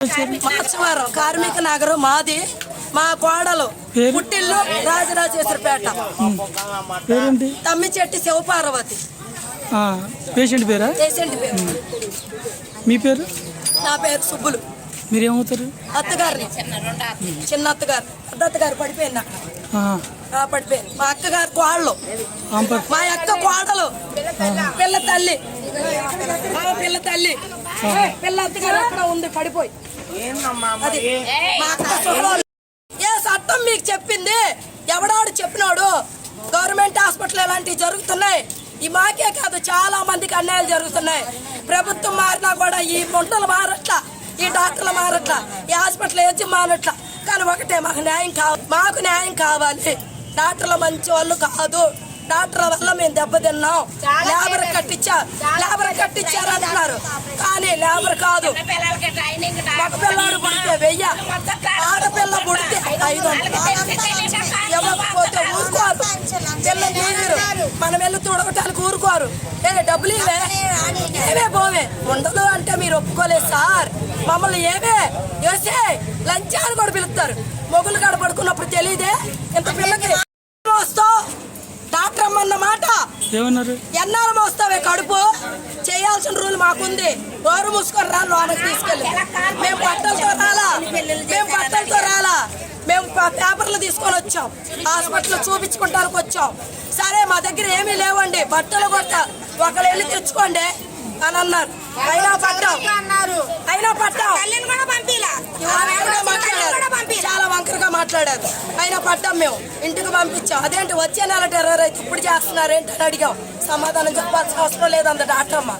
మాచవరం కార్మిక నగరం మాది. మా కోడలు పుట్టిల్లు రాజరాజేశ్వరపేట. తమ్మిచెట్టి శివపార్వతి. పేషెంట్ పేరా? పేషెంట్ పేరు. మీ పేరు? నా పేరు సుబ్బులు. మీరేమవుతారు? అత్తగారు, చిన్న అత్తగారు. పెద్ద అత్తగారు పడిపోయింది అక్కడ. పడిపోయింది. మా అక్కగారు కోడలు, మా అక్క కోడలు, పిల్ల తల్లి, పిల్ల తల్లి, పిల్ల అత్తగారు అక్కడ ఉంది పడిపోయి. అది మా అక్క సుఖరాలు. ఏ చట్టం మీకు చెప్పింది? ఎవడాడు చెప్పినాడు? గవర్నమెంట్ హాస్పిటల్ ఇలాంటివి జరుగుతున్నాయి. ఈ మాకే కాదు, చాలా మందికి అన్యాయాలు జరుగుతున్నాయి. ప్రభుత్వం మారినా కూడా ఈ ముంటలు మారట్లా, ఈ డాక్టర్లు మారట్లా, ఈ హాస్పిటల్ ఏజీ మారట్లా. కానీ ఒకటే, మాకు న్యాయం కావాలి, మాకు న్యాయం కావాలి. డాక్టర్లు మంచి వాళ్ళు కాదు. డాక్టర్ల వల్ల మేము దెబ్బతిన్నాం. లేబర్ కట్టించారు అంటున్నారు, కానీ లేబర్ కాదు. మగ పిల్లాడు పుడితే 1000, ఆడపిల్ల పుడితే 500. ఇవ్వకపోతే ఊరుకోరు, పిల్లలు తీరు. మనం వెళ్ళి తుడగటానికి ఊరుకోరు. డబ్బులు ఏవే పోవే ఉండదు అంటే మీరు ఒప్పుకోలేదు సార్. మమ్మల్ని ఏవే వేసే లంచాలు కూడా పిలుస్తారు. మొగులు కాడ పడుకున్నప్పుడు తెలియదే ఇంత పిల్లకి వస్తావు. డాక్టర్ అమ్మన్న మాట ఏమన్నారు? ఎన్నాళ్ళు మోస్తావే కడుపు? చేయాల్సిన రూల్ మాకుంది. నోరు మూసుకొని రా, లోనకి తీసుకెళ్ళి. మేము బట్టలతో రాలా, మేము పేపర్లు తీసుకొని వచ్చాం. హాస్పిటల్ చూపించుకుంటానికి వచ్చాం. సరే మా దగ్గర ఏమీ లేవండి, బట్టలు కొట్ట ఒకళ్ళు వెళ్ళి తెచ్చుకోండి అని అన్నారు. అయినా పట్టాం. చాలా వంకరగా మాట్లాడారు. అయినా పట్టాం. మేము ఇంటికి పంపించాం. అదేంటి వచ్చే నెల టెర్రర్ అయితే ఇప్పుడు చేస్తున్నారేంటి అని అడిగాం. సమాధానం చెప్పాల్సిన అవసరం లేదంత డాక్టర్ అమ్మ.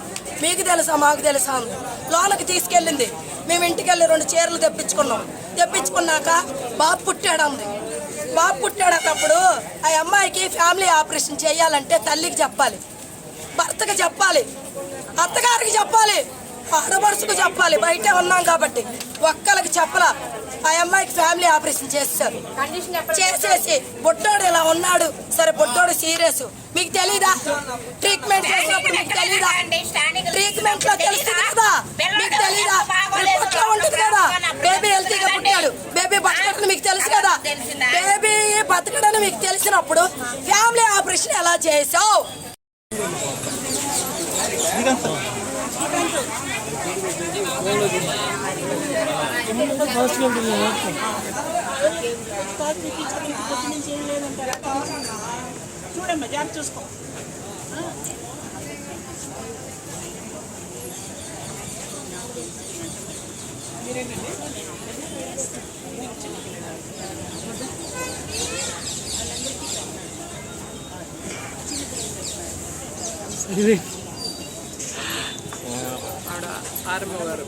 మీకు తెలుసా మాకు తెలుసా అంది. లోనకి తీసుకెళ్ళింది. మేము ఇంటికి వెళ్ళి 2 చీరలు తెప్పించుకున్నాక బాబు పుట్టాడు. బాబు పుట్టాడన్నప్పుడు ఆ అమ్మాయికి ఫ్యామిలీ ఆపరేషన్ చేయాలంటే తల్లికి చెప్పాలి, భర్తకి చెప్పాలి, అత్తగారికి చెప్పాలి, ఆడపడుచుకు చెప్పాలి. బయటే ఉన్నాం కాబట్టి ఒక్కరికి చెప్పలా. ఆ అమ్మాయికి ఫ్యామిలీ ఆపరేషన్ చేస్తారు. చేసేసి బొట్టోడు ఇలా ఉన్నాడు. సరే బొట్టోడు సీరియస్, మీకు తెలీదా? ట్రీట్మెంట్ చేసినప్పుడు మీకు తెలీదా? ట్రీట్మెంట్ లో తెలుస్తుంది కదా, మీకు తెలీదా? రిపోర్ట్ లో ఉంటుంది కదా. బేబీ హెల్తీగా పుట్టాడు, బేబీ బతకడని మీకు తెలుసు కదా. బేబీ బతకడని మీకు తెలిసినప్పుడు ఫ్యామిలీ ఆపరేషన్ ఎలా చేసావు? చూడమ్మా జాగ్రత్త చూసుకో. ఆర్మ గారు